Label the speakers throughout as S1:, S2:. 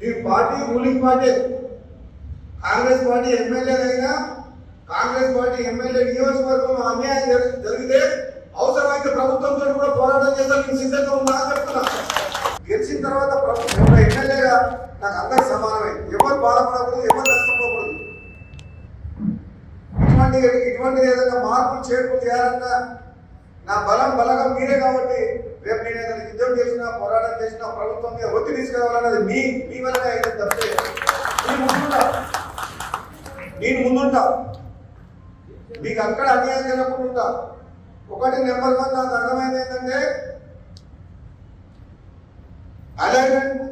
S1: మీ party ruling party Congress party ఎమ్మెల్యేలైనా Congress party MLA నియోజకవర్గంలో అన్యాయం జరిగితే అవసరమైతే ప్రభుత్వంతో కూడా పోరాటం చేస్తాను నేను సిద్ధంగా ఉన్నా అని చెప్తున్నా. గెలిచిన తర్వాత ప్రభుత్వం ఎమ్మెల్యేగా నాకు అందరూ సమానమే, ఎవరు బాధపడకూడదు, ఎవరు నష్టపోకూడదు. ఇటువంటి ఏదైనా మార్పులు చేర్పులు చేయాలన్నా నా బలగం మీరే కాబట్టి రేపు నేను ఏదైనా యుద్ధం చేసినా పోరాటం చేసినా ప్రభుత్వం మీద ఒత్తిడి తీసుకురావాలన్నది మీ వల్లనే అయితే తప్పితే నేను ముందుంటా, మీకు అక్కడ అన్యాయం జరగకుండా. ఒకటి నెంబర్ 1 నాకు అర్థమైంది ఏంటంటే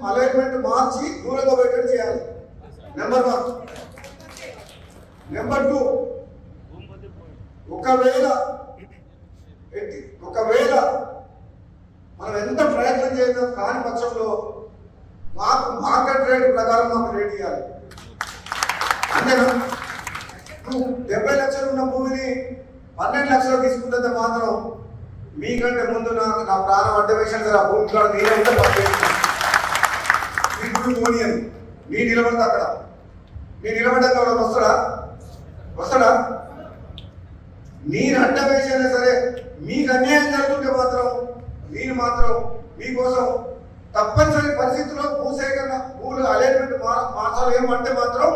S1: అలైన్మెంట్ మార్చి దూరంగా పెట్టడం చేయాలి. నెంబర్ 1. నెంబర్ 2, ఒకవేళ మనం ఎంత ప్రయత్నం చేద్దాం కాని పక్షంలో మాకు మార్కెట్ రేట్ ప్రకారం మాకు రేట్ ఇవ్వాలి. అంతేనా? 70 లక్షలు ఉన్న భూమిని 12 లక్షలు తీసుకుంటే మాత్రం మీకంటే ముందు నా ప్రాణం అడ్డ వేసాను కదా, భూమి కూడా నేనంటే యూనియన్ నీ నిలబడతా అక్కడ, నీ నిలబడ్డాక వస్తాడా? నేను అడ్డ వేసైనా సరే మీకు అన్యాయం జరుగుతుంటే మాత్రం నేను మాత్రం మీకోసం తప్పనిసరి పరిస్థితుల్లో భూసేకరణ భూములు అలైన్మెంట్ మార్చాలి. ఏమంటే మాత్రం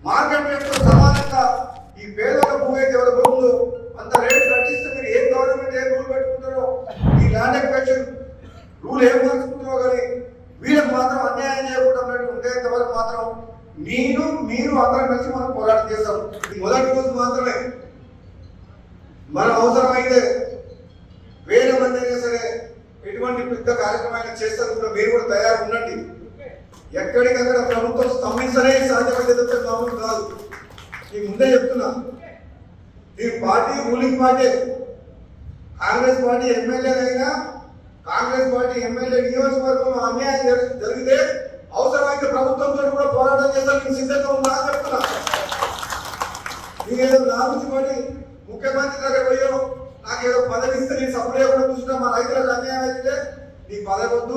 S1: మార్కెట్ రేట్తో సమానంగా ఈ పేదల భూమి అయితే ఎవరి భూములు అంత రేటు కట్టిస్తే మీరు ఏ గవర్నమెంట్ ఏ రూల్ పెట్టుకుంటారో ఈ ల్యాండ్ ఎక్వేషన్ రూల్ ఏం మార్చుకుంటారో కానీ వీళ్ళకి మాత్రం అన్యాయం చేయకుండా ఉండేంతవరకు మాత్రం మీరు అందరం కలిసి మనం పోరాటం చేస్తాం. మొదటి రోజు మాత్రమే మనం అవసరమైతే 1000 మంది అయినా సరే ఎటువంటి పెద్ద కార్యక్రమాలు చేస్తారు కూడా మీరు కూడా తయారు ఉండండి. ఎక్కడికక్కడ ప్రభుత్వం స్తంభించనే సాధ్యపడేదంటే మామూలు కాదు. నేను ముందే చెప్తున్నా, ఈ party ruling party Congress party ఎమ్మెల్యేలైనా కాంగ్రెస్ పార్టీ ఎమ్మెల్యే నియోజకవర్గంలో అన్యాయం జరిగితే అవసరమైతే ప్రభుత్వంతో కూడా పోరాటం చేస్తాను నేను సిద్ధంగా ఉన్నా అని చెప్తున్నా. మీరేదో లాభపడి ముఖ్యమంత్రి దగ్గర పోయో నాకేదో పదవి ఇస్తే నేను సప్లై కూడా చూసినా మా రైతులకు అన్యాయం అయితే నీ పదవి వద్దు,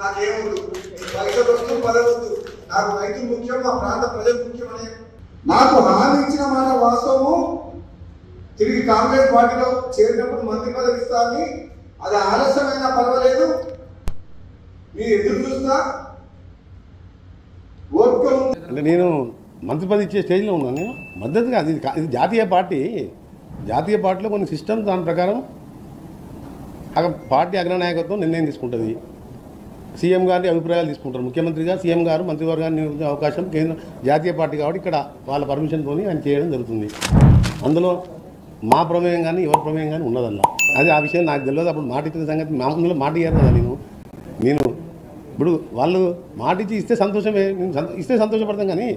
S1: నాకేమొద్దు, నీ పైసలు వద్దు, పదవి వద్దు, నాకు రైతులు ముఖ్యం, మా ప్రాంత ప్రజలు ముఖ్యం అని నాకు హామీ ఇచ్చిన మాట వాస్తవము. తిరిగి కాంగ్రెస్ పార్టీలో చేరినప్పుడు మంత్రి పదవి ఇస్తానని అది ఆలస్యమైనా పర్వాలేదు, మీరు ఎదురు చూస్తా ఓపిక.
S2: అంటే నేను మంత్రి పదవి ఇచ్చే స్టేజ్లో ఉన్నాను. నేను మద్దతుగా ఇది జాతీయ పార్టీలో కొన్ని సిస్టమ్స్ దాని ప్రకారం పార్టీ అగ్రనాయకత్వం నిర్ణయం తీసుకుంటుంది. సీఎం గారి అభిప్రాయాలు తీసుకుంటారు. ముఖ్యమంత్రిగా సీఎం గారు మంత్రివర్గాన్ని నియమించే అవకాశం జాతీయ పార్టీ కాబట్టి ఇక్కడ వాళ్ళ పర్మిషన్తో ఆయన చేయడం జరుగుతుంది. అందులో మా ప్రమేయం కానీ ఎవరి ప్రమేయం కానీ ఉన్నదల్లా. అది ఆ విషయం నాకు తెలియదు. అప్పుడు మాట ఇచ్చిన సంగతి మా ముందులో మాట ఇయ్యారు కదా. నేను ఇప్పుడు వాళ్ళు మాట ఇస్తే సంతోషమే, ఇస్తే సంతోషపడతాం. కానీ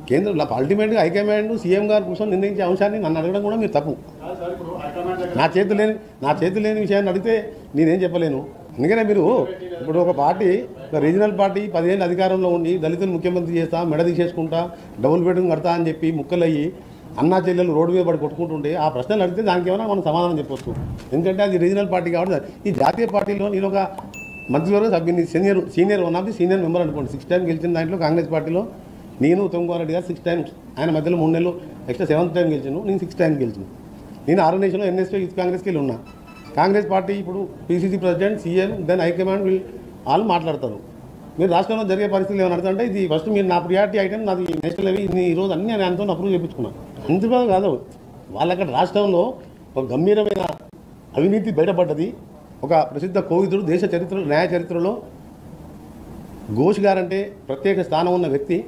S2: కేంద్రంలో అల్టిమేట్గా హైకమాండ్ సీఎం గారు కోసం నిర్ణయించే అంశాన్ని నన్ను అడగడం కూడా మీరు తప్పు. నా చేతి లేని విషయాన్ని అడిగితే నేనేం చెప్పలేను. అందుకనే మీరు ఇప్పుడు ఒక పార్టీ రీజనల్ పార్టీ 10 ఏళ్ళు అధికారంలో ఉండి దళితులు ముఖ్యమంత్రి చేస్తా, మెడ తీసేసుకుంటా, డబుల్ బెడ్రూమ్ కడతా అని చెప్పి ముక్కలయ్యి అన్నా చెల్లెలు రోడ్డు మీద పడి కొట్టుకుంటుంటే ఆ ప్రశ్నలు అడిగితే దానికి ఏమైనా మనం సమాధానం చెప్పొచ్చు. ఎందుకంటే అది రీజనల్ పార్టీ కాబట్టి. ఈ జాతీయ పార్టీలో నేను ఒక మంత్రివర్గ సభ్యుని senior one of the senior member అనుకోండి. 6 టైం గెలిచిన దాంట్లో కాంగ్రెస్ పార్టీలో నేను ఉత్తమ్ కుమార్ రెడ్డి గారు 6 టైమ్స్, ఆయన మధ్యలో 3 నెలలు ఎక్స్ట్రా 7th టైం గెలిచాను. నేను 6 టైం గెలిచాను. నేను ఆర్గనైజేషన్లో ఎన్ఎస్పీ యూత్ కాంగ్రెస్కి వెళ్ళి ఉన్నా. కాంగ్రెస్ పార్టీ ఇప్పుడు PCC president, CM, then high command వాళ్ళు మాట్లాడతారు. మీరు రాష్ట్రంలో జరిగే పరిస్థితులు ఏమైనా అడుగుతుంటే ఇది ఫస్ట్ మీరు నా ప్రియారిటీ ఐటమ్ నాది నేషనల్ లెవెల్, ఈరోజు అన్నీ నేను ఆయనతో అప్రూవ్ చేయించుకున్నాను. అందుకు కాదు వాళ్ళక్కడ రాష్ట్రంలో ఒక గంభీరమైన అవినీతి బయటపడ్డది. ఒక ప్రసిద్ధ కోవిదుడు దేశ చరిత్రలో న్యాయ చరిత్రలో ఘోష్ గారంటే ప్రత్యేక స్థానం ఉన్న వ్యక్తి.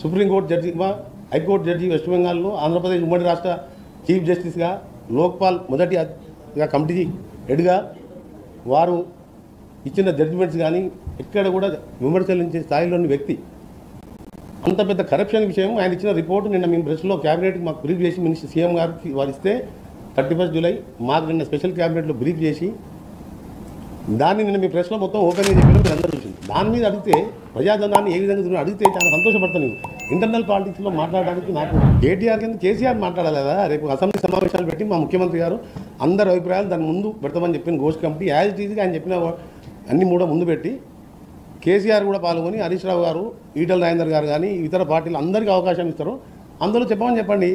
S2: సుప్రీంకోర్టు జడ్జిగా, హైకోర్టు జడ్జి వెస్ట్ బెంగాల్లో, ఆంధ్రప్రదేశ్ ఉమ్మడి రాష్ట్ర చీఫ్ జస్టిస్గా, లోక్పాల్ మొదటిగా కమిటీ హెడ్గా వారు ఇచ్చిన జడ్జిమెంట్స్ కానీ ఎక్కడ కూడా విమర్శించే స్థాయిలోని వ్యక్తి. అంత పెద్ద కరప్షన్ విషయం ఆయన ఇచ్చిన రిపోర్టు నిన్న మేము ప్రెస్లో క్యాబినెట్కి మాకు బ్రీఫ్ చేసి మినిస్టర్ సీఎం గారికి వారు ఇస్తే 31 జూలై మాకు నిన్న స్పెషల్ క్యాబినెట్లో బ్రీఫ్ చేసి దాన్ని నిన్న మీ ప్రెస్లో మొత్తం ఓపెన్గా చెప్పడం మీరు అందరూ చూసింది. దాని మీద అడిగితే ప్రజాధనాన్ని ఏ విధంగా అడిగితే చాలా సంతోషపడతాను. ఇంటర్నల్ పాలిటిక్స్లో మాట్లాడడానికి నాకు కేటీఆర్ కింద కేసీఆర్ మాట్లాడాలి కదా. రేపు అసెంబ్లీ సమావేశాలు పెట్టి మా ముఖ్యమంత్రి గారు అందరి అభిప్రాయాలు దాని ముందు పెడతామని చెప్పిన ఘోష్ కమిటీ యాజ్ ఇట్ ఈజ్గా ఆయన చెప్పిన అన్ని కూడా ముందు పెట్టి కేసీఆర్ కూడా పాల్గొని హరీష్ రావు గారు, ఈటల రాజేందర్ గారు కానీ ఇతర పార్టీలు అందరికీ అవకాశం ఇస్తారు. అందులో చెప్పమని చెప్పండి.